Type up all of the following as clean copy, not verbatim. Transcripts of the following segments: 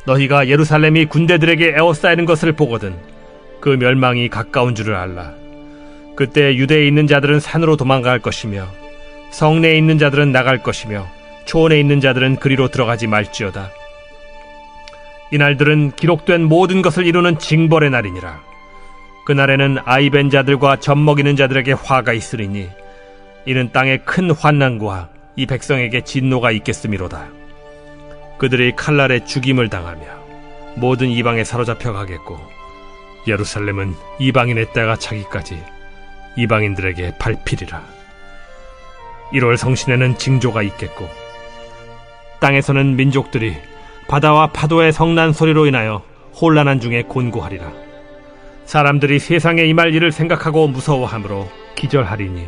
너희가 예루살렘이 군대들에게 에워싸이는 것을 보거든 그 멸망이 가까운 줄을 알라. 그때 유대에 있는 자들은 산으로 도망갈 것이며 성내에 있는 자들은 나갈 것이며 초원에 있는 자들은 그리로 들어가지 말지어다. 이날들은 기록된 모든 것을 이루는 징벌의 날이니라. 그날에는 아이벤 자들과 젖먹이는 자들에게 화가 있으리니 이는 땅에 큰 환난과 이 백성에게 진노가 있겠음이로다. 그들이 칼날에 죽임을 당하며 모든 이방에 사로잡혀 가겠고 예루살렘은 이방인의 때가 차기까지 이방인들에게 밟히리라. 1월 성신에는 징조가 있겠고 땅에서는 민족들이 바다와 파도의 성난 소리로 인하여 혼란한 중에 곤고하리라. 사람들이 세상에 임할 일을 생각하고 무서워하므로 기절하리니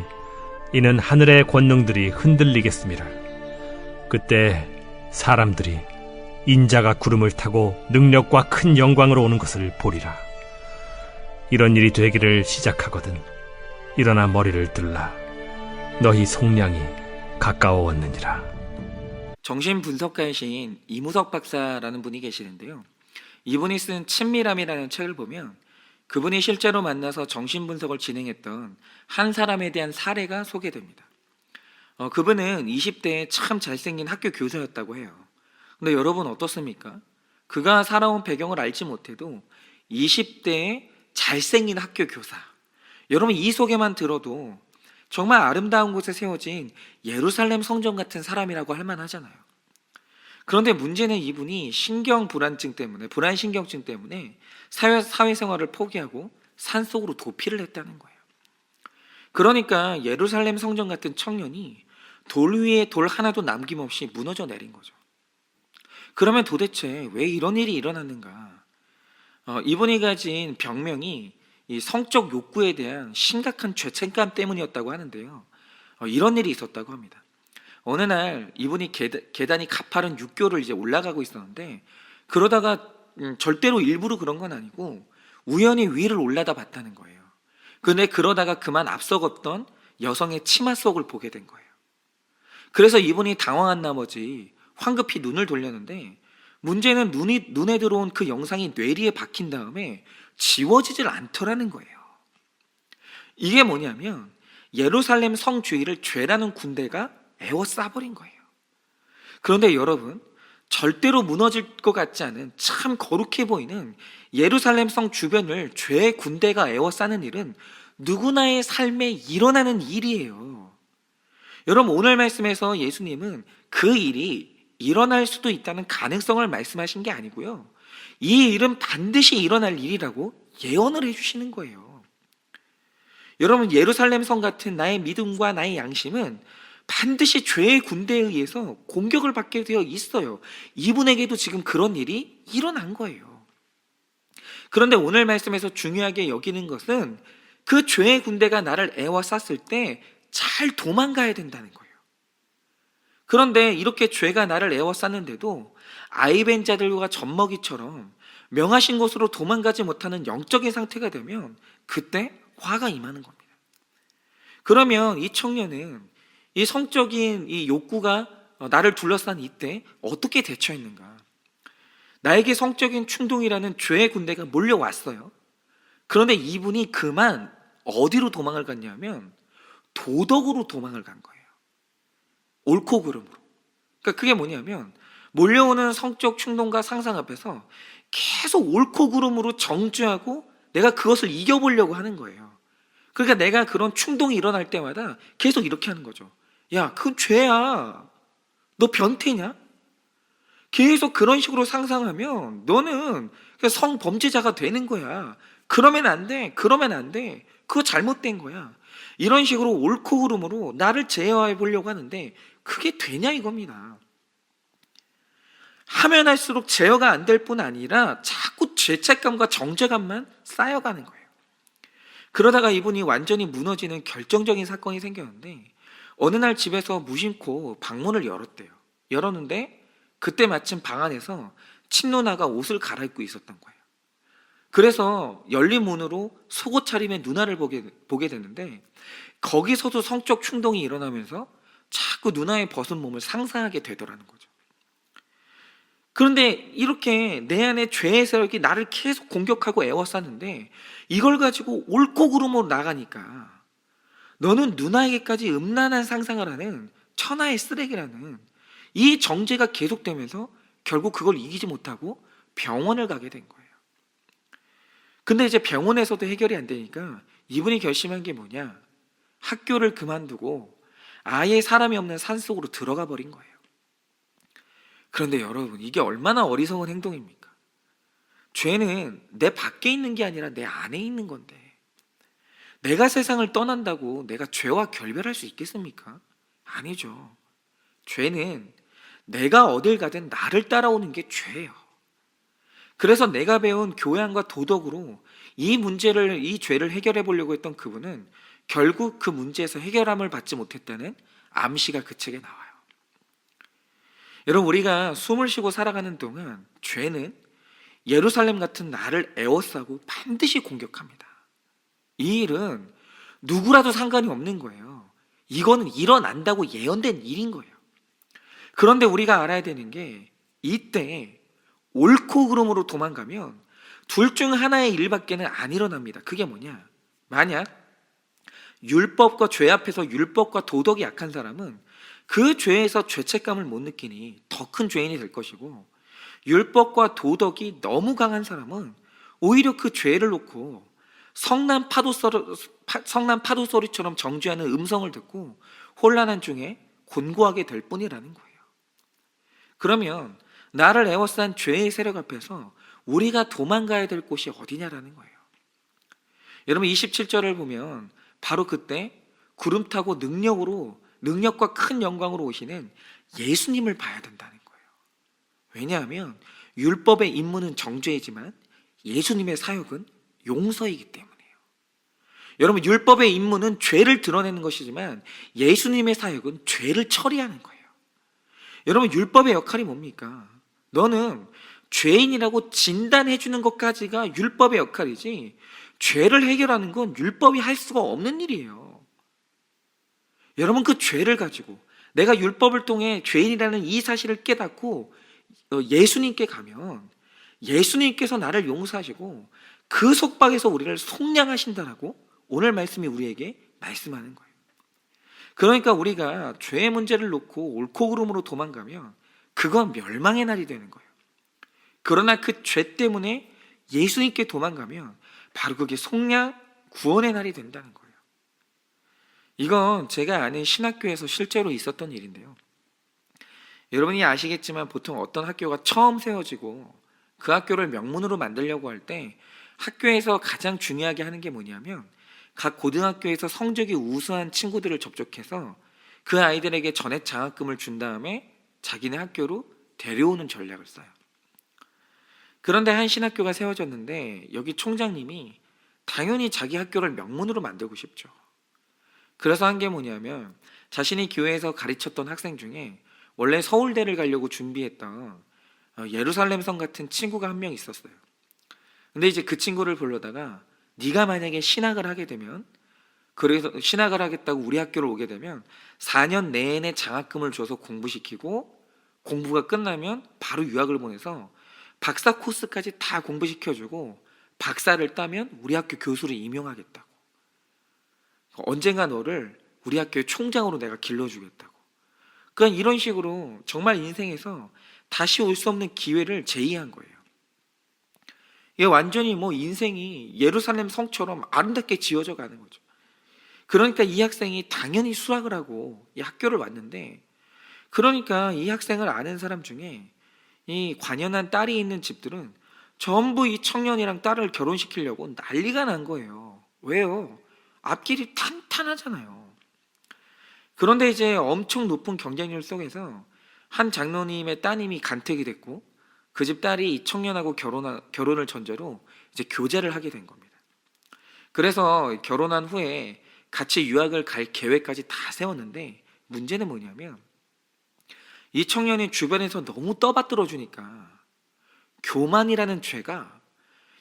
이는 하늘의 권능들이 흔들리겠음이라. 그때 사람들이 인자가 구름을 타고 능력과 큰 영광으로 오는 것을 보리라. 이런 일이 되기를 시작하거든 일어나 머리를 들라. 너희 속량이 가까워왔느니라. 정신분석가이신 이무석 박사라는 분이 계시는데요, 이분이 쓴 친밀함이라는 책을 보면 그분이 실제로 만나서 정신분석을 진행했던 한 사람에 대한 사례가 소개됩니다. 그분은 20대에 참 잘생긴 학교 교사였다고 해요. 근데 여러분 어떻습니까? 그가 살아온 배경을 알지 못해도 20대에 잘생긴 학교 교사, 여러분 이 소개만 들어도 정말 아름다운 곳에 세워진 예루살렘 성전 같은 사람이라고 할 만하잖아요. 그런데 문제는 이분이 신경불안증 때문에, 불안신경증 때문에 사회생활을 포기하고 산속으로 도피를 했다는 거예요. 그러니까 예루살렘 성전 같은 청년이 돌 위에 돌 하나도 남김없이 무너져 내린 거죠. 그러면 도대체 왜 이런 일이 일어났는가? 이분이 가진 병명이 이 성적 욕구에 대한 심각한 죄책감 때문이었다고 하는데요, 이런 일이 있었다고 합니다. 어느 날 이분이 계단이 가파른 육교를 이제 올라가고 있었는데, 그러다가 절대로 일부러 그런 건 아니고 우연히 위를 올라다 봤다는 거예요. 근데 그러다가 그만 앞서갔던 여성의 치마 속을 보게 된 거예요. 그래서 이분이 당황한 나머지 황급히 눈을 돌렸는데, 문제는 눈에 들어온 그 영상이 뇌리에 박힌 다음에 지워지질 않더라는 거예요. 이게 뭐냐면 예루살렘 성 주위를 죄라는 군대가 에워싸버린 거예요. 그런데 여러분, 절대로 무너질 것 같지 않은 참 거룩해 보이는 예루살렘 성 주변을 죄의 군대가 에워싸는 일은 누구나의 삶에 일어나는 일이에요. 여러분, 오늘 말씀에서 예수님은 그 일이 일어날 수도 있다는 가능성을 말씀하신 게 아니고요, 이 일은 반드시 일어날 일이라고 예언을 해주시는 거예요. 여러분, 예루살렘 성 같은 나의 믿음과 나의 양심은 반드시 죄의 군대에 의해서 공격을 받게 되어 있어요. 이분에게도 지금 그런 일이 일어난 거예요. 그런데 오늘 말씀에서 중요하게 여기는 것은 그 죄의 군대가 나를 에워쌌을 때 잘 도망가야 된다는 거예요. 그런데 이렇게 죄가 나를 에워쌌는데도 아이벤 자들과 젖먹이처럼 명하신 곳으로 도망가지 못하는 영적인 상태가 되면 그때 화가 임하는 겁니다. 그러면 이 청년은 이 성적인 이 욕구가 나를 둘러싼 이때 어떻게 대처했는가? 나에게 성적인 충동이라는 죄의 군대가 몰려왔어요. 그런데 이분이 그만 어디로 도망을 갔냐면 도덕으로 도망을 간 거예요. 옳고 그름으로. 그러니까 그게 뭐냐면 몰려오는 성적 충동과 상상 앞에서 계속 옳고 그름으로 정죄하고 내가 그것을 이겨보려고 하는 거예요. 그러니까 내가 그런 충동이 일어날 때마다 계속 이렇게 하는 거죠. 야, 그건 죄야. 너 변태냐? 계속 그런 식으로 상상하면 너는 성범죄자가 되는 거야. 그러면 안 돼. 그러면 안 돼. 그거 잘못된 거야. 이런 식으로 옳고 그름으로 나를 제어해 보려고 하는데 그게 되냐 이겁니다. 하면 할수록 제어가 안 될 뿐 아니라 자꾸 죄책감과 정죄감만 쌓여가는 거예요. 그러다가 이분이 완전히 무너지는 결정적인 사건이 생겼는데, 어느 날 집에서 무심코 방문을 열었는데 그때 마침 방 안에서 친누나가 옷을 갈아입고 있었던 거예요. 그래서 열린 문으로 속옷 차림의 누나를 보게 되는데, 거기서도 성적 충동이 일어나면서 자꾸 누나의 벗은 몸을 상상하게 되더라는 거죠. 그런데 이렇게 내 안에 죄의 세력이 나를 계속 공격하고 애워쌌는데 이걸 가지고 옳고 그름으로 나가니까 너는 누나에게까지 음란한 상상을 하는 천하의 쓰레기라는 이 정죄가 계속되면서 결국 그걸 이기지 못하고 병원을 가게 된 거예요. 근데 이제 병원에서도 해결이 안 되니까 이분이 결심한 게 뭐냐? 학교를 그만두고 아예 사람이 없는 산속으로 들어가 버린 거예요. 그런데 여러분, 이게 얼마나 어리석은 행동입니까? 죄는 내 밖에 있는 게 아니라 내 안에 있는 건데 내가 세상을 떠난다고 내가 죄와 결별할 수 있겠습니까? 아니죠. 죄는 내가 어딜 가든 나를 따라오는 게 죄예요. 그래서 내가 배운 교양과 도덕으로 이 죄를 해결해 보려고 했던 그분은 결국 그 문제에서 해결함을 받지 못했다는 암시가 그 책에 나와요. 여러분, 우리가 숨을 쉬고 살아가는 동안 죄는 예루살렘 같은 나를 에워싸고 반드시 공격합니다. 이 일은 누구라도 상관이 없는 거예요. 이거는 일어난다고 예언된 일인 거예요. 그런데 우리가 알아야 되는 게 이때 옳고 그름으로 도망가면 둘 중 하나의 일밖에는 안 일어납니다. 그게 뭐냐? 만약 율법과 죄 앞에서 율법과 도덕이 약한 사람은 그 죄에서 죄책감을 못 느끼니 더 큰 죄인이 될 것이고, 율법과 도덕이 너무 강한 사람은 오히려 그 죄를 놓고 성난 파도 소리처럼 정죄하는 음성을 듣고 혼란한 중에 곤고하게 될 뿐이라는 거예요. 그러면 나를 에워싼 죄의 세력 앞에서 우리가 도망가야 될 곳이 어디냐라는 거예요. 여러분, 27절을 보면 바로 그때 구름 타고 능력과 큰 영광으로 오시는 예수님을 봐야 된다는 거예요. 왜냐하면 율법의 임무는 정죄이지만 예수님의 사역은 용서이기 때문이에요. 여러분, 율법의 임무는 죄를 드러내는 것이지만 예수님의 사역은 죄를 처리하는 거예요. 여러분, 율법의 역할이 뭡니까? 너는 죄인이라고 진단해 주는 것까지가 율법의 역할이지, 죄를 해결하는 건 율법이 할 수가 없는 일이에요. 여러분, 그 죄를 가지고 내가 율법을 통해 죄인이라는 이 사실을 깨닫고 예수님께 가면 예수님께서 나를 용서하시고 그 속박에서 우리를 속량하신다라고 오늘 말씀이 우리에게 말씀하는 거예요. 그러니까 우리가 죄의 문제를 놓고 옳고 그름으로 도망가면 그건 멸망의 날이 되는 거예요. 그러나 그 죄 때문에 예수님께 도망가면 바로 그게 속량, 구원의 날이 된다는 거예요. 이건 제가 아는 신학교에서 실제로 있었던 일인데요. 여러분이 아시겠지만 보통 어떤 학교가 처음 세워지고 그 학교를 명문으로 만들려고 할 때 학교에서 가장 중요하게 하는 게 뭐냐면 각 고등학교에서 성적이 우수한 친구들을 접촉해서 그 아이들에게 전액 장학금을 준 다음에 자기네 학교로 데려오는 전략을 써요. 그런데 한 신학교가 세워졌는데 여기 총장님이 당연히 자기 학교를 명문으로 만들고 싶죠. 그래서 한 게 뭐냐면 자신이 교회에서 가르쳤던 학생 중에 원래 서울대를 가려고 준비했던 예루살렘성 같은 친구가 한 명 있었어요. 근데 이제 그 친구를 불러다가 네가 만약에 신학을 하게 되면, 그래서 신학을 하겠다고 우리 학교를 오게 되면 4년 내내 장학금을 줘서 공부시키고 공부가 끝나면 바로 유학을 보내서 박사 코스까지 다 공부시켜주고 박사를 따면 우리 학교 교수를 임용하겠다고, 언젠가 너를 우리 학교의 총장으로 내가 길러주겠다고. 그러니까 이런 식으로 정말 인생에서 다시 올 수 없는 기회를 제의한 거예요. 이게 완전히 인생이 예루살렘 성처럼 아름답게 지어져 가는 거죠. 그러니까 이 학생이 당연히 수학을 하고 이 학교를 왔는데, 그러니까 이 학생을 아는 사람 중에 이 관연한 딸이 있는 집들은 전부 이 청년이랑 딸을 결혼시키려고 난리가 난 거예요. 왜요? 앞길이 탄탄하잖아요. 그런데 이제 엄청 높은 경쟁률 속에서 한 장로님의 따님이 간택이 됐고 그 집 딸이 이 청년하고 결혼을 전제로 이제 교제를 하게 된 겁니다. 그래서 결혼한 후에 같이 유학을 갈 계획까지 다 세웠는데 문제는 뭐냐면 이 청년이 주변에서 너무 떠받들어 주니까 교만이라는 죄가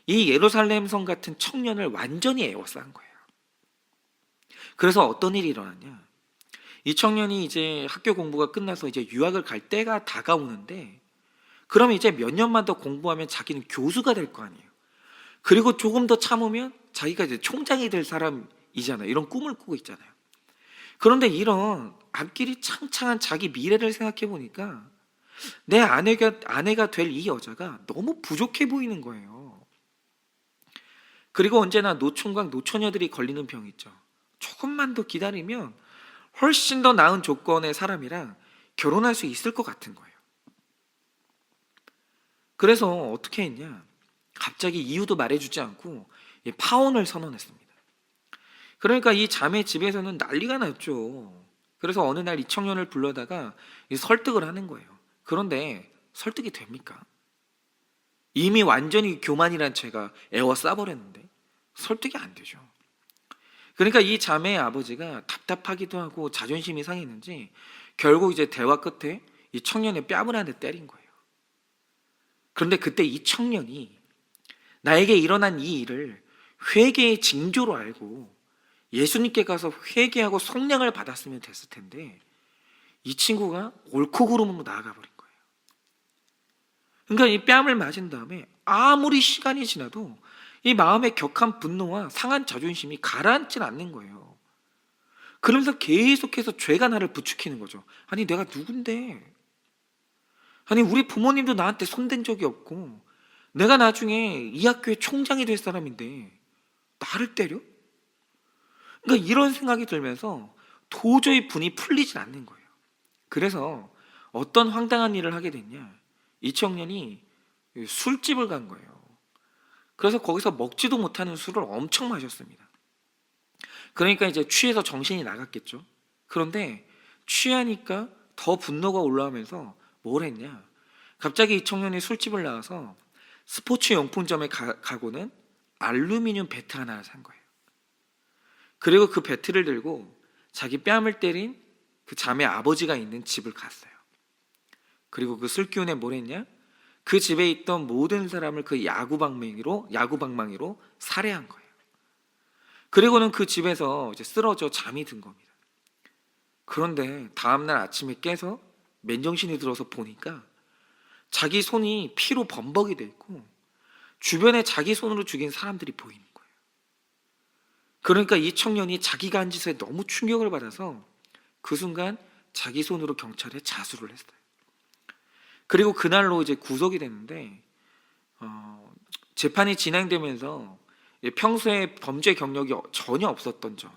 이 예루살렘 성 같은 청년을 완전히 에워싼 거예요. 그래서 어떤 일이 일어났냐? 이 청년이 이제 학교 공부가 끝나서 이제 유학을 갈 때가 다가오는데 그러면 이제 몇 년만 더 공부하면 자기는 교수가 될 거 아니에요. 그리고 조금 더 참으면 자기가 이제 총장이 될 사람이잖아요. 이런 꿈을 꾸고 있잖아요. 그런데 이런 앞길이 창창한 자기 미래를 생각해 보니까 내 아내가 될 이 여자가 너무 부족해 보이는 거예요. 그리고 언제나 노총각 노처녀들이 걸리는 병 있죠. 조금만 더 기다리면 훨씬 더 나은 조건의 사람이랑 결혼할 수 있을 것 같은 거예요. 그래서 어떻게 했냐? 갑자기 이유도 말해주지 않고 파혼을 선언했습니다. 그러니까 이 자매 집에서는 난리가 났죠. 그래서 어느 날 이 청년을 불러다가 설득을 하는 거예요. 그런데 설득이 됩니까? 이미 완전히 교만이란 죄가 에워싸버렸는데 설득이 안 되죠. 그러니까 이 자매의 아버지가 답답하기도 하고 자존심이 상했는지 결국 이제 대화 끝에 이 청년의 뺨을 한 대 때린 거예요. 그런데 그때 이 청년이 나에게 일어난 이 일을 회개의 징조로 알고 예수님께 가서 회개하고 속량을 받았으면 됐을 텐데 이 친구가 옳고 그름으로 나아가 버린 거예요. 그러니까 이 뺨을 맞은 다음에 아무리 시간이 지나도 이 마음의 격한 분노와 상한 자존심이 가라앉질 않는 거예요. 그러면서 계속해서 죄가 나를 부추기는 거죠. 아니 내가 누군데? 아니 우리 부모님도 나한테 손댄 적이 없고 내가 나중에 이 학교의 총장이 될 사람인데 나를 때려? 그러니까 이런 생각이 들면서 도저히 분이 풀리질 않는 거예요. 그래서 어떤 황당한 일을 하게 됐냐? 이 청년이 술집을 간 거예요. 그래서 거기서 먹지도 못하는 술을 엄청 마셨습니다. 그러니까 이제 취해서 정신이 나갔겠죠. 그런데 취하니까 더 분노가 올라오면서 뭘 했냐? 갑자기 이 청년이 술집을 나와서 스포츠 용품점에 가고는 알루미늄 배트 하나를 산 거예요. 그리고 그 배트를 들고 자기 뺨을 때린 그 자매 아버지가 있는 집을 갔어요. 그리고 그 술기운에 뭘 했냐? 그 집에 있던 모든 사람을 그 야구방망이로 살해한 거예요. 그리고는 그 집에서 이제 쓰러져 잠이 든 겁니다. 그런데 다음날 아침에 깨서 맨정신이 들어서 보니까 자기 손이 피로 범벅이 돼 있고 주변에 자기 손으로 죽인 사람들이 보이는 거예요. 그러니까 이 청년이 자기가 한 짓에 너무 충격을 받아서 그 순간 자기 손으로 경찰에 자수를 했어요. 그리고 그날로 이제 구속이 됐는데 재판이 진행되면서 평소에 범죄 경력이 전혀 없었던 점,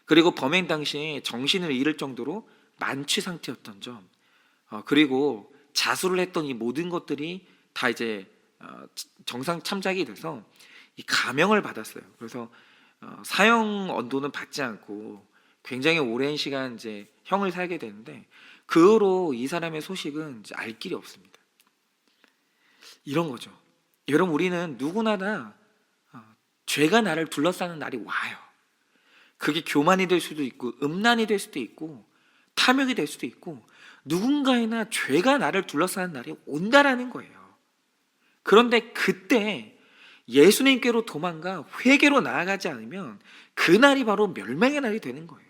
그리고 범행 당시에 정신을 잃을 정도로 만취 상태였던 점, 그리고 자수를 했던 이 모든 것들이 다 이제 정상 참작이 돼서 이 감형을 받았어요. 그래서 사형 언도는 받지 않고 굉장히 오랜 시간 이제 형을 살게 되는데 그 후로 이 사람의 소식은 이제 알 길이 없습니다. 이런 거죠. 여러분 우리는 누구나 다 죄가 나를 둘러싸는 날이 와요. 그게 교만이 될 수도 있고 음란이 될 수도 있고 탐욕이 될 수도 있고 누군가에나 죄가 나를 둘러싸는 날이 온다라는 거예요. 그런데 그때 예수님께로 도망가 회개로 나아가지 않으면 그날이 바로 멸망의 날이 되는 거예요.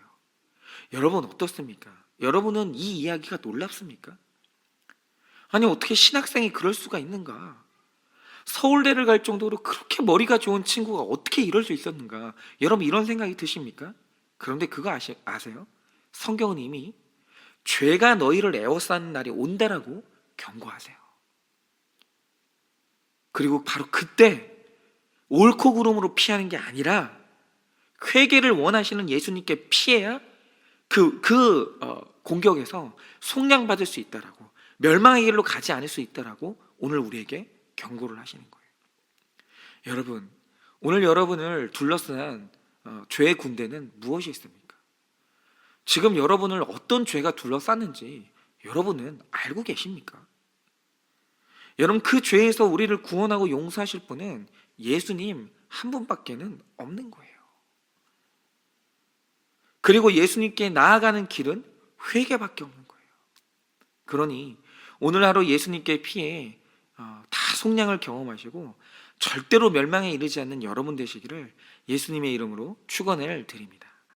여러분 어떻습니까? 여러분은 이 이야기가 놀랍습니까? 아니 어떻게 신학생이 그럴 수가 있는가? 서울대를 갈 정도로 그렇게 머리가 좋은 친구가 어떻게 이럴 수 있었는가? 여러분 이런 생각이 드십니까? 그런데 그거 아세요? 성경은 이미 죄가 너희를 에워싸는 날이 온다라고 경고하세요. 그리고 바로 그때 옳고 그름으로 피하는 게 아니라 회개를 원하시는 예수님께 피해야 공격에서 속량받을 수 있다라고, 멸망의 길로 가지 않을 수 있다라고 오늘 우리에게 경고를 하시는 거예요. 여러분, 오늘 여러분을 둘러싼 죄의 군대는 무엇이 있습니까? 지금 여러분을 어떤 죄가 둘러쌌는지 여러분은 알고 계십니까? 여러분 그 죄에서 우리를 구원하고 용서하실 분은 예수님 한 분밖에는 없는 거예요. 그리고 예수님께 나아가는 길은 회개밖에 없는 거예요. 그러니 오늘 하루 예수님께 피해 다 속량을 경험하시고 절대로 멸망에 이르지 않는 여러분 되시기를 예수님의 이름으로 축원을 드립니다.